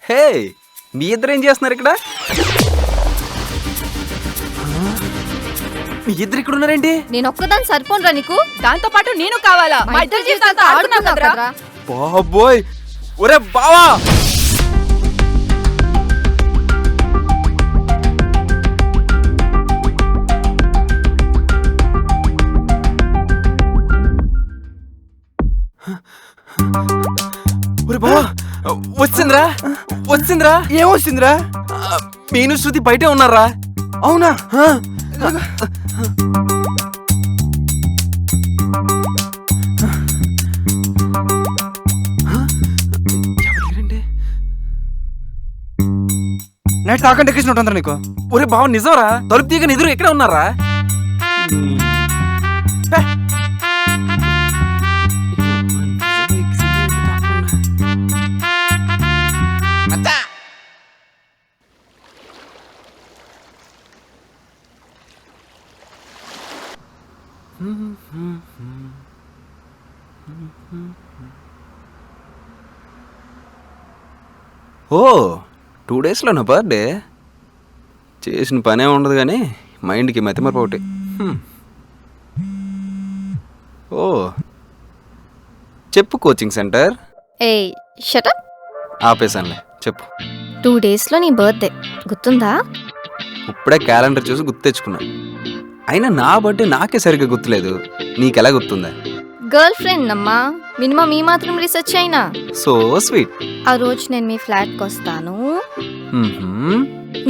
హే, మీ ఇద్దరు ఏం చేస్తున్నారు ఇక్కడ? మీ ఇద్దరు ఇక్కడ ఉన్నారేంటి? నేను ఒక్కదాన్ని సరిపోనురా నీకు? దాంతో పాటు నేను కావాలా? మా ఇద్దరి జీవితాలతో ఆడుకున్నావు కదరా? బాబోయ్, ఒరే బావా! ఒరే బావా, వచ్చిందిరా వచ్చిందిరా. ఏమొచ్చిందిరా? మీను శృతి బయటే ఉన్నారా? అవునా? నైట్ తాకంటే ఎక్కించినట్టు ఉందిరా నీకు. ఒరే బావ, నిజంరా? తలుపు తీగని ఎదురు ఎక్కడే ఉన్నారా? ఓ, 2 డేస్లో నా బర్త్డే. చేసిన పనే ఉండదు కానీ మైండ్కి మతిమరపు ఒకటి. ఓ, చెప్పు కోచింగ్ సెంటర్. ఏయ్ షటప్. ఆపేసానులే, చెప్పు. 2 డేస్లో నీ బర్త్డే గుర్తుందా? ఇప్పుడే క్యాలెండర్ చూసి గుర్తు తెచ్చుకున్నా. అయినా నా బర్త్డే నాకే సరిగ్గా గుర్తులేదు, నీకెలా గుర్తుందా? గర్ల్ ఫ్రెండ్ అమ్మా, మినిమం ఈ మాత్రం రీసెర్చ్ అయినా. So sweet. ఆ రోజు నేను మీ ఫ్లాట్కి వస్తాను,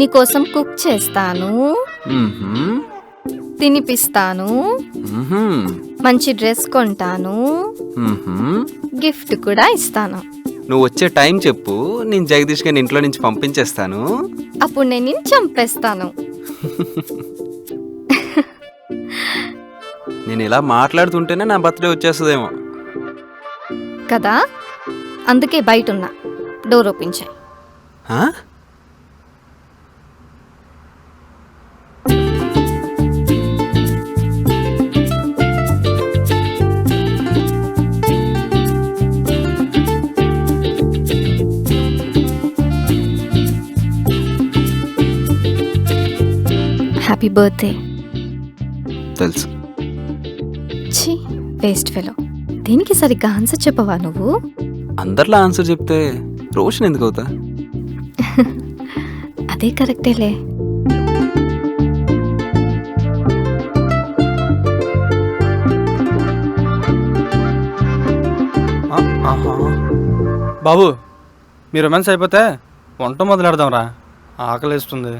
నీకోసం కుక్ చేస్తాను, తినిపిస్తాను, మంచి డ్రెస్ కొంటాను, గిఫ్ట్ కూడా ఇస్తాను. నువ్వు వచ్చే టైం చెప్పు, నేను జగదీష్ గారిని ఇంట్లో నుంచి పంపించేస్తాను. అప్పుడు నేను నిన్ను చంపేస్తాను. నేను ఇలా మాట్లాడుతుంటేనే నా బర్త్డే వచ్చేస్తుందేమో కదా, అందుకే బయట ఉన్నా. డోర్ ఓపెన్ చేయి. Happy birthday. తెలుసు. ఛీ, వేస్ట్ ఫెలో. దీనికి సరిగ్గా ఆన్సర్ చెప్పవా నువ్వు? అందరిలో ఆన్సర్ చెప్తే రోషన్ ఎందుకు అవుతా? అదే కరెక్టేలే. బాబు, మీ రొమాన్స్ అయిపోతే వంట మొదలెడదాం రా, ఆకలిస్తుంది.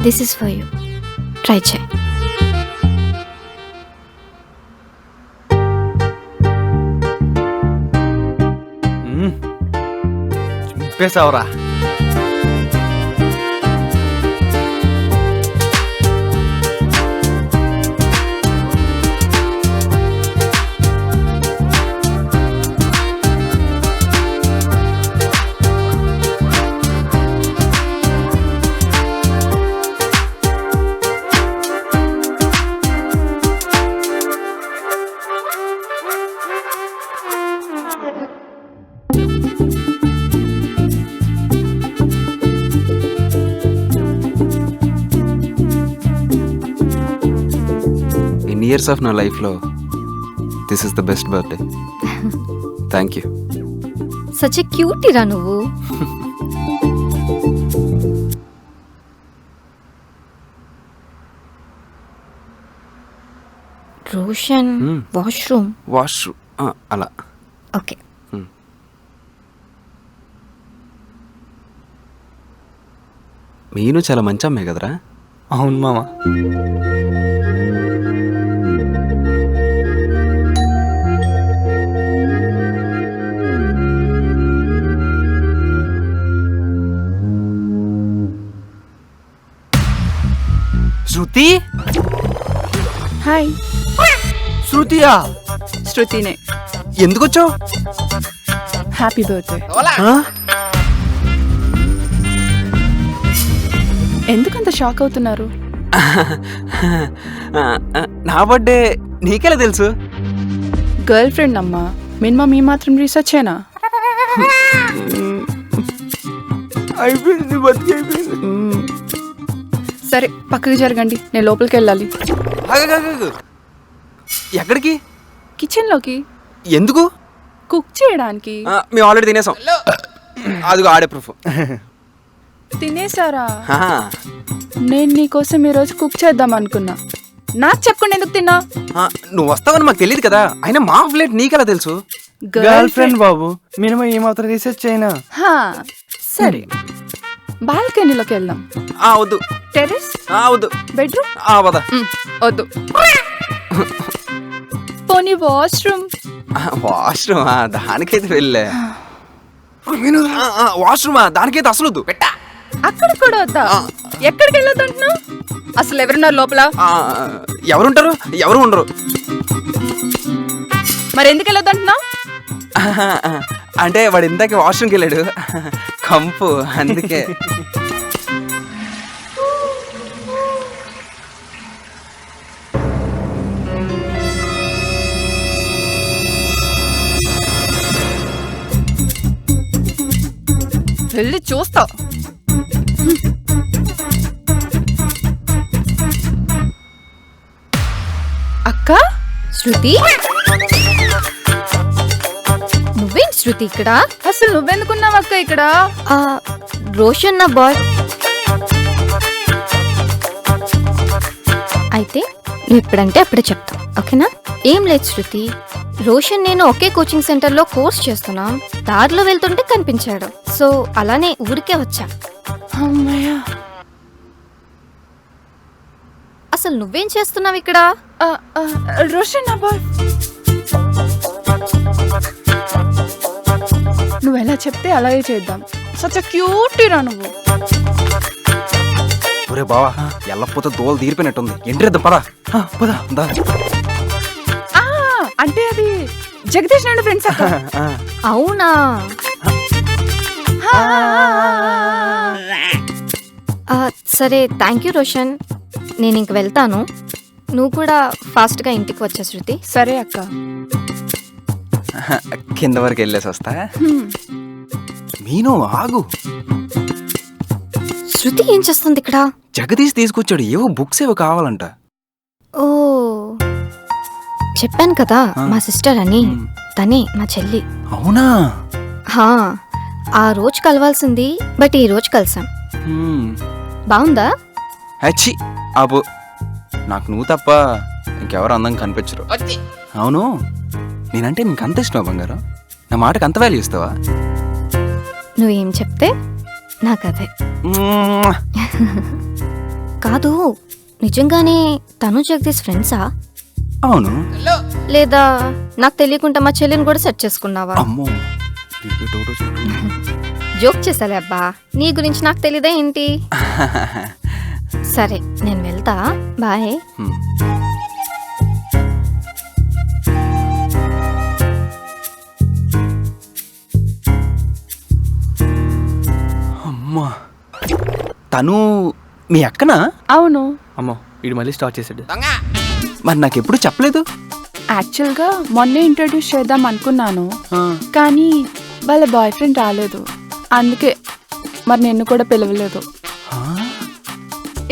This is for you, try చేయి. చింపేసావురా. ఇయర్స్ ఆఫ్ నా లైఫ్లో this is the best birthday. Thank you. Such a క్యూటీరా నువ్వు. రోషన్ వాష్రూమ్. వాష్రూమ్ అలా. ఓకే. మీను చాలా మంచి అమ్మాయి కదరా. అవును మామ. శృతి. హాయ్, శృతియా? శృతినే. ఎందుకు వచ్చావు? Happy birthday. ఎందుకంత షాక్ అవుతున్నారు? నా బర్త్డే నీకెలా తెలుసు? గర్ల్ ఫ్రెండ్ అమ్మా, మినిమం ఈ మాత్రం రీసెర్చేనా? అయిపోయింది, బతికి అయిపోయింది. సరే పక్కకి జరగండి, నేను లోపలికి వెళ్ళాలి. ఎక్కడికి? కిచెన్లోకి. ఎందుకు? కుక్ చేయడానికి. మేము ఆల్రెడీ తినేసాం. అదిగో ఆడే ప్రూఫ్. తినేసారా? నేను నీకోసం ఈరోజు కుక్ చేద్దాం అనుకున్నా. నాకు చెప్పకుండా ఎందుకు తిన్నా? నువ్వు వస్తావని మాకు తెలియదు కదా. అయినా మా ప్లేట్ నీకెలా తెలుసు? గర్ల్ ఫ్రెండ్ బాబు, మినిమం ఏమాత్రం రీసెర్చ్ అయినా. సరే బాల్కనీలోకి వెళ్దాం. వద్దు. టెర్రస్? వద్దు. బెడ్రూమ్? వద్ద. వద్దు. పోనీ వాష్రూమ్? వాష్రూమ్ దానికైతే వెళ్ళే. వాష్రూమ్ దానికైతే అసలు వద్దు. పెట్టా. అక్కడ కూడా వద్దా? ఎక్కడికి వెళ్ళొద్దంటున్నావు? అసలు ఎవరున్నారు లోపల? ఎవరుంటారు? ఎవరు ఉండరు. మరి ఎందుకు వెళ్ళొద్దంటున్నావు? అంటే వాడు ఇందాక వాష్రూమ్కి వెళ్ళాడు, కంపు, అందుకే. వెళ్ళి చూస్తా. అక్క? శృతి, నువ్వేం శృతి ఇక్కడ? అసలు నువ్వెందుకున్నావు అక్క ఇక్కడ? రోషన్ నా బాయ్. అయితే నువ్వు ఇప్పుడంటే అప్పుడే చెప్తా, ఓకేనా? ఏం లేదు శృతి, రోషన్ నేను ఒకే కోచింగ్ సెంటర్లో కోర్స్ చేస్తున్నాం. దారిలో వెళ్తుంటే కనిపించాడు, సో అలానే ఊరికే వచ్చా. అమ్మయ్యా. అసలు నువ్వేం చేస్తున్నావు ఇక్కడ? రోషన్ నా బాయ్. నువ్వు ఎలా చెప్తే అలాగే చేద్దాం. సచ్ క్యూట్ రా నువ్వు. ఒరే బావా, ఎల్లపోతే దోలు తీరిపోయినట్టుంది. ఎంట్రేద్దాం పదా. పదా. అంటే అది జగదీష్ నాయుడు ఫ్రెండ్స్ అక్క. అవునా? సరే థ్యాంక్ యూ రోషన్, నేను ఇంక వెళ్తాను. నువ్వు కూడా ఫాస్ట్గా ఇంటికి వచ్చా శృతి. సరే అక్క. కింద వరకు వెళ్ళేసి వస్తా. మీను ఆగు. శృతి ఏం చేస్తుంది ఇక్కడ? జగదీష్ తీసుకొచ్చాడు, ఏవో బుక్స్ ఏవో కావాలంట. ఓ, చెప్పాను కదా మా సిస్టర్ అని, తనే మా చెల్లి. అవునా? ఆ రోజు కలవాల్సింది, బట్ ఈ రోజు కలిసాం. బాగుందా? అచ్చి అబ్బు, నాకు నువ్వు తప్ప ఇంకెవరు అందంగా కనిపించరు. అవును, నేనంటే నీకు అంత ఇష్టం బంగారం? నా మాటకు అంత వాల్యూ ఇస్తావా? నువ్వేం చెప్తే నాకదే. కాదు, నిజంగానే తను జగదీష్ ఫ్రెండ్సా? అవును. లేదా నాకు తెలియకుండా మా చెల్లిని కూడా సెట్ చేసుకున్నావా? అమ్మో, జోక్ చేసాలే అబ్బా, నీ గురించి నాకు తెలీదా ఏంటి? సరే నేను వెళ్తా, బాయ్. అమ్మా, తను మీ అక్కనా? అవును. అమ్మో, వీడు మళ్ళీ స్టార్ట్ చేసాడు. మరి నాకెప్పుడు చెప్పలేదు. యాక్చువల్గా మొన్నే ఇంట్రడ్యూస్ చేద్దాం అనుకున్నాను, కానీ వాళ్ళ బాయ్ ఫ్రెండ్ రాలేదు, అందుకే మరి నిన్ను కూడా పిలవలేదు.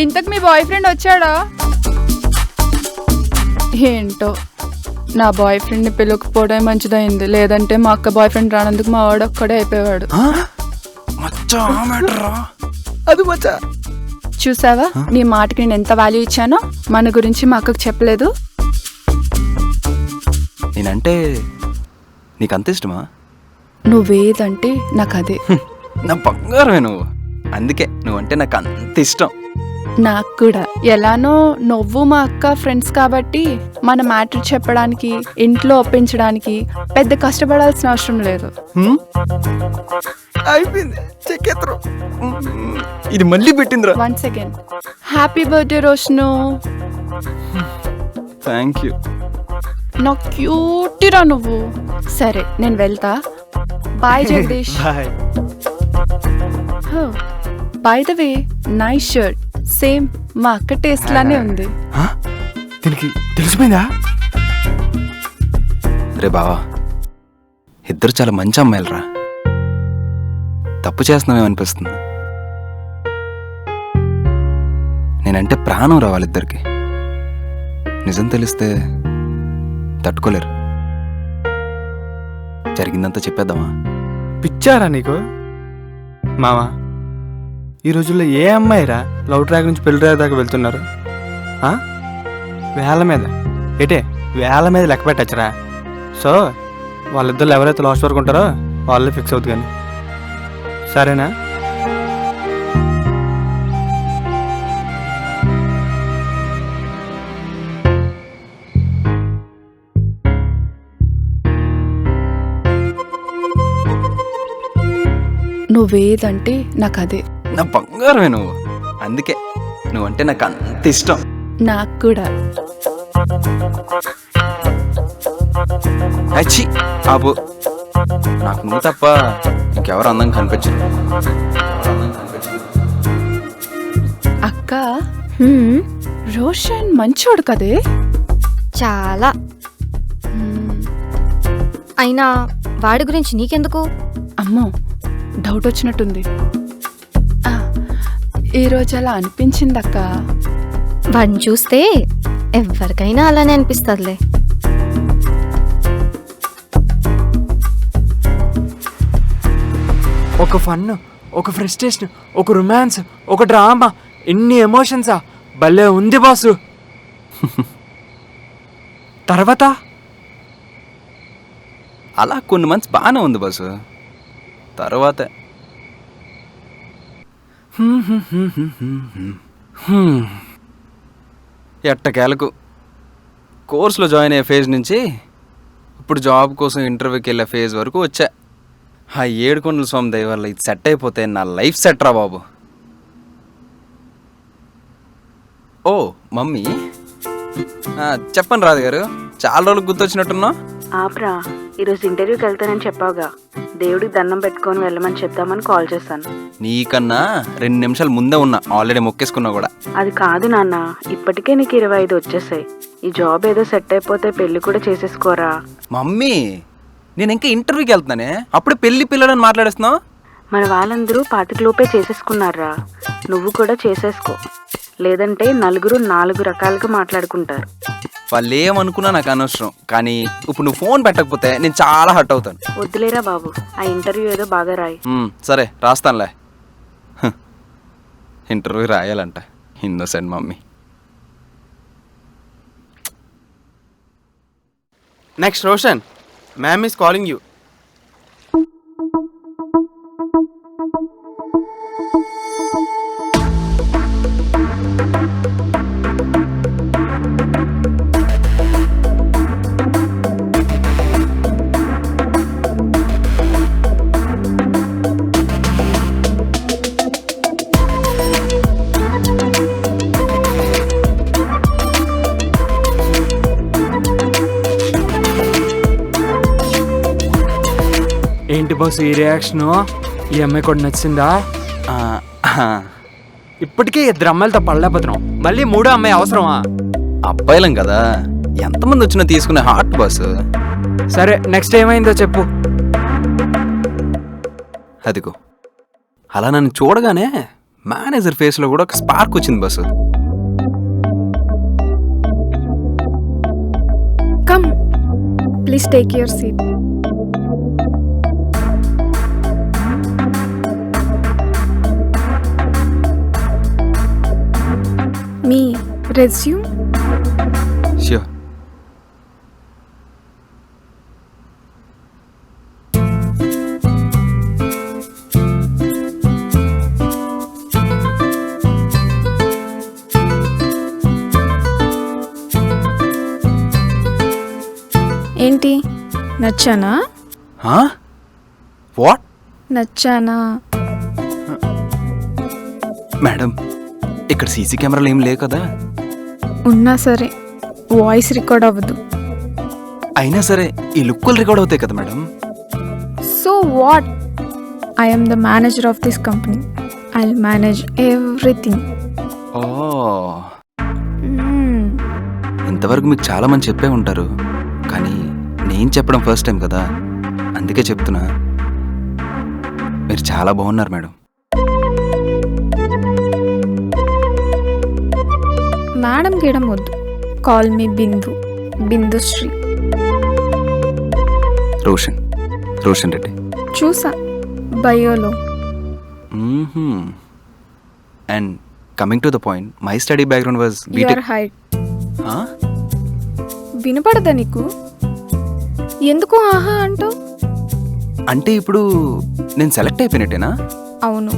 ఇంతకు మీ బాయ్ ఫ్రెండ్ వచ్చాడా? ఏంటో నా బాయ్ ఫ్రెండ్ని పిలవకపోవడం మంచిదైంది, లేదంటే మా అక్క బాయ్ ఫ్రెండ్ రానందుకు మా వాడు ఒక్కడే అయిపోయాడు. అది మచ్చా. చూసావా నీ మాటకి నేను ఎంత వాల్యూ ఇచ్చానో. మన గురించి మా అక్కకు చెప్పలేదు. నేనంటే నీకు అంత ఇష్టమా? నువ్వేదంటే నాకు అదే. నా బంగారమే నువ్వు, అందుకే నువ్వంటే నాకు అంత ఇష్టం. నాకు కూడా. ఎలానో నువ్వు మా అక్క ఫ్రెండ్స్ కాబట్టి మన మ్యాటర్ చెప్పడానికి, ఇంట్లో ఒప్పించడానికి పెద్ద కష్టపడాల్సిన అవసరం లేదు. అయిపోయింది, చెక్కేత్రం. ఇది మళ్ళీ పెట్టిందిరా. Once again happy birthday Roshan. Thank you. నా క్యూటీరా నువ్వు. సరే నేను వెళ్తా. Bye Jagadish. By the way nice shirt, same మా అక్క టేస్ట్ లానే ఉంది. దీనికి తెలిసిపోయిందా? రే బావా, ఇద్దరు చాలా మంచి అమ్మాయిలరా. తప్పు చేస్తున్నామేమనిపిస్తుంది. నేనంటే ప్రాణం రా వాళ్ళిద్దరికి. నిజం తెలిస్తే తట్టుకోలేరు. జరిగిందంతా చెప్పేద్దామా? పిచ్చారా నీకు మావా? ఈ రోజుల్లో ఏ అమ్మాయిరా లవ్ ట్రాక్ నుంచి పెళ్లి ట్రాక్ దాకా వెళ్తున్నారు? వేల మీద వేల మీద లెక్క పెట్టచ్చురా. సో వాళ్ళిద్దరు ఎవరైతే లాస్ట్ వరకు ఉంటారో వాళ్ళే ఫిక్స్ అవుతుంది. కానీ సరేనా? నువ్వేదంటే నాకు అదే. నా బంగారమే నువ్వు, అందుకే నువ్వంటే నాకు అంత ఇష్టం. నాకు కూడా. అచ్చి ఆబు, నాకు నువ్వు తప్ప ఇంకెవరు అందంగా కనిపించరు. అక్క రోషన్ మంచోడు కదే. చాలా. అయినా వాడి గురించి నీకెందుకు? అమ్మో డౌట్ వచ్చినట్టుంది. ఈరోజు అలా అనిపించింది అక్క. వాడిని చూస్తే ఎవరికైనా అలానే అనిపిస్తుందిలే. ఒక ఫన్, ఒక ఫ్రస్ట్రేషన్, ఒక రొమాన్స్, ఒక డ్రామా, ఎన్ని ఎమోషన్సా! భలే ఉంది బాసు. తర్వాత అలా కొన్ని మంత్స్ బాగానే ఉంది బస్సు. తర్వాత ఎట్టకేలకు కోర్సులో జాయిన్ అయ్యే ఫేజ్ నుంచి ఇప్పుడు జాబ్ కోసం ఇంటర్వ్యూకి వెళ్ళే ఫేజ్ వరకు వచ్చా. ఆ 7 కొండల స్వామి దయ వల్ల ఇది సెట్ అయిపోతే నా లైఫ్ సెట్ రా బాబు. ఓ మమ్మీ, చెప్పండి రాజు గారు, చాలా రోజులకు గుర్తొచ్చినట్టున్నా. ఆప్రా, ఈరోజు ఇంటర్వ్యూకి వెళ్తానని చెప్పావుగా, దేవుడికి దండం పెట్టుకొని వెళ్ళమని చెప్దామని కాల్ చేశాను. నీకన్నా 2 నిమిషాలు ముందే ఉన్నా, ఆల్రెడీ మొక్కేసుకున్నా కూడా. అది కాదు నాన్న, ఇప్పటికే నీకు 25 వచ్చేసాయి. ఈ జాబ్ ఏదో సెట్ అయిపోతే పెళ్లి కూడా చేసేసుకోరా. మమ్మీ, నేను ఇంకా ఇంటర్వ్యూకి వెళ్తున్నానే, అప్పుడే పెళ్లి పిల్లడని మాట్లాడేస్తున్నావు. మన వాళ్ళందరూ 25 లోపే చేసేసుకున్నారా, నువ్వు కూడా చేసేసుకో. లేదంటే నలుగురు 4 రకాలుగా మాట్లాడుకుంటారు. వాళ్ళు ఏమనుకున్నా నాకు అనవసరం, కానీ ఇప్పుడు నువ్వు ఫోన్ పెట్టకపోతే నేను చాలా హర్ట్ అవుతాను. వద్దులేరా బాబు, ఆ ఇంటర్వ్యూ ఏదో బాగా రాయి. సరే రాస్తానులే. ఇంటర్వ్యూ రాయాలంట, innocent mummy. Next Roshan, ma'am is calling you. ఏంటి బాస్ ఈ రియాక్షను? ఈ అమ్మాయి కూడా నచ్చిందా? ఇప్పటికే 2 అమ్మాయిలతో పడలేకపోతున్నాం, మళ్ళీ 3వ అమ్మాయి అవసరమా? అబ్బాయిలం కదా, ఎంతమంది వచ్చినా తీసుకునే హార్ట్ బాస్. సరే నెక్స్ట్ ఏమైందో చెప్పు. అదిగో అలా నన్ను చూడగానే మేనేజర్ ఫేస్లో కూడా ఒక స్పార్క్ వచ్చింది bus. Please take your seat. Me resume. Sure. ఏంటి, నచ్చానా? వాట్? నచ్చానా? మేడం, ఇక్కడ సీసీ కెమెరాలు ఏం లేవు కదా? ఉన్నా సరే వాయిస్ రికార్డ్ అవ్వదు. అయినా సరే ఈ లుక్కులు రికార్డ్ అవుతాయి కదా madam? So what? I am the manager of this company. I'll manage everything. ఓ, ఇంతవరకు మీకు చాలా మంది చెప్పే ఉంటారు, కానీ నేను చెప్పడం ఫస్ట్ టైం కదా, అందుకే చెప్తున్నా. మీరు చాలా బాగున్నారు మేడం. మేడం గీయడం వద్దు. Call me Bindu, Bindushri. రోషన్ రెడ్డి. చూసా బయోలో. And coming to the point, my study background was your BTech. Height. వినపడదా నీకు? ఎందుకు ఆహా అంటావు? అంటే ఇప్పుడు నేను సెలెక్ట్ అయిపోయినట్టేనా? అవును.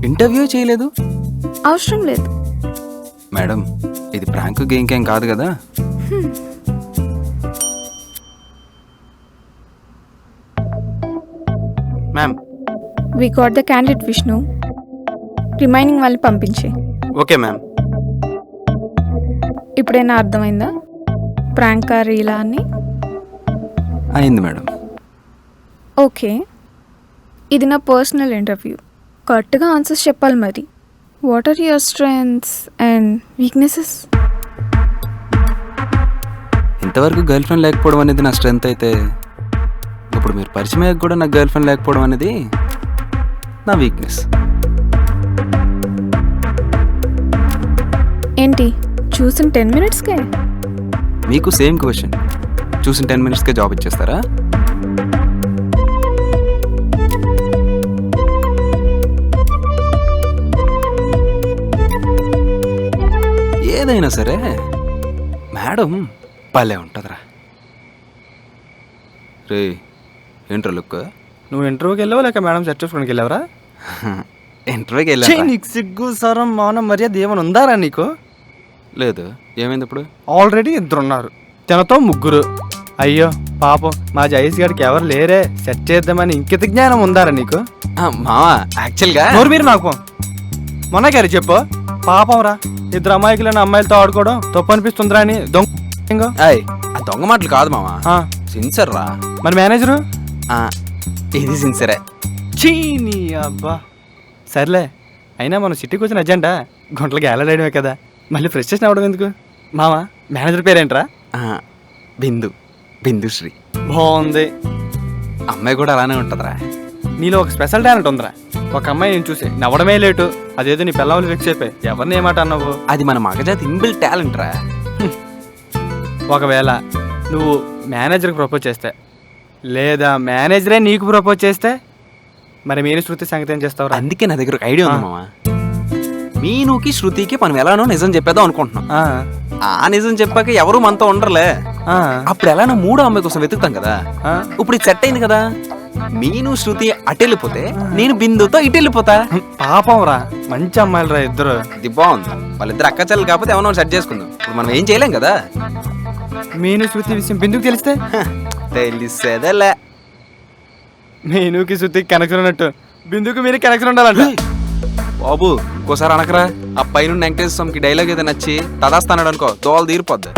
ఇంటర్వ్యూ చేయలేదు? అవసరం లేదు. మేడం, ఇది ప్రాంక్ గేమ్ కాదు కదా? Ma'am. We got the candidate Vishnu. Remaining వాళ్ళని పంపించే. Okay ma'am. ఇప్పుడైనా అర్థమైందా ప్రాంక్ రీలా అని? అయింది మేడం. ఓకే, ఇది నా పర్సనల్ ఇంటర్వ్యూ. కరెక్ట్గా ఆన్సర్స్ చెప్పాలి మరి. What are your strengths and weaknesses? ఇంతవరకు గర్ల్ ఫ్రెండ్ లేకపోవడం అనేది నా స్ట్రెంత్ అయితే, ఇప్పుడు మీరు పరిచయం అయ్యాక కూడా నాకు గర్ల్ ఫ్రెండ్ లేకపోవడం అనేది నా వీక్నెస్. ఏంటి చూసిన 10 minutesకే? మీకు సేమ్ క్వశ్చన్. చూసిన 10 minutesకే జాబ్ ఇచ్చేస్తారా? ఏదైనా సరే మేడం భలే ఉంటుందిరా. రే, ఏంట్రా లుక్? నువ్వు ఇంటర్వ్యూకి వెళ్ళావా లేక మేడం సెట్ చేసుకోవడానికి వెళ్ళావరా? ఇంటర్వ్యూకి ఛీ, వెళ్ళా. నీకు సిగ్గు సరం మౌనం మర్యాద ఏమైనా ఉందారా నీకు? లేదు. ఏమైంది ఇప్పుడు? ఆల్రెడీ 2 ఉన్నారు, తనతో 3. అయ్యో పాపం, మా జయేష్ గారికి ఎవరు లేరే, సెట్ చేద్దామని ఇంకిత జ్ఞానం ఉందారా నీకు? మావా, యాక్చువల్గా నోరు మీరు నాకు మొన్న గారి చెప్పు. పాపం రా, 2 అమాయకులైన అమ్మాయిలతో ఆడుకోవడం తప్పు అనిపిస్తుందిరా అని దొంగ. ఆ దొంగ మాటలు కాదు మావా, సిన్సర్ రా. మరి మేనేజరు? ఇది సిన్సరే. చీనీ అబ్బా. సర్లే, అయినా మనం సిటీకి వచ్చిన అర్జెంటా గుంటలకి ఏలాడమే కదా, మళ్ళీ ఫ్రస్ట్రేషన్ అవ్వడం ఎందుకు? మావా, మేనేజర్ పేరేంట్రా? బిందుశ్రీ. బాగుంది. అమ్మాయి కూడా అలానే ఉంటుందిరా. నీలో ఒక స్పెషల్ టాలెంట్ ఉందిరా. ఒక అమ్మాయి నేను చూసి నవ్వడమే లేటు, అదేదో నీ పిల్లలు ఫిక్స్ అయిపోయి ఎవరిని ఏమాట అన్నావు? అది మన మగజాతి ఇన్బిల్ట్ టాలెంట్ రా. ఒకవేళ నువ్వు మేనేజర్కి ప్రపోజ్ చేస్తే, లేదా మేనేజరే నీకు ప్రపోజ్ చేస్తే, మరి మీరు శృతి సంగతి ఏం చేస్తావు? అందుకే నా దగ్గర ఒక ఐడియా ఉంది మావా. మీనుకి శృతికి మనం ఎలానో నిజం చెప్పేద్దాం అనుకుంటున్నాం. ఆ నిజం చెప్పాక ఎవరు మనతో ఉండరులే. అప్పుడు ఎలానో 3వ అమ్మాయి కోసం వెతుకుతాం కదా. ఇప్పుడు ఇది సెట్ అయింది కదా. మీను శృతి అటెళ్ళిపోతే నేను బిందుతో ఇటు వెళ్ళిపోతా. పాపం రా, మంచి అమ్మాయిలు రా ఇద్దరు. ఇది బాగుంది. వాళ్ళిద్దరు అక్క చెల్లెలు కాకపోతే ఎవరో సెట్ చేసుకుందాం. ఇప్పుడు మనం ఏం చేయలేం కదా. మీను శృతి విషయం బిందుకు తెలిస్తే? తెలిసేదేలే. మీనుకి శృతికి కనెక్షన్ ఉన్నట్టు బిందుకు మీరు కనెక్షన్ ఉండాలంట. బాబు ఇంకోసారి అనకరా. ఆ పైన వెంకటేశ్వర స్వామికి డైలాగ్ ఏదో నచ్చి తదాస్తానాడు అనుకో, దోవలు తీరిపోద్ది.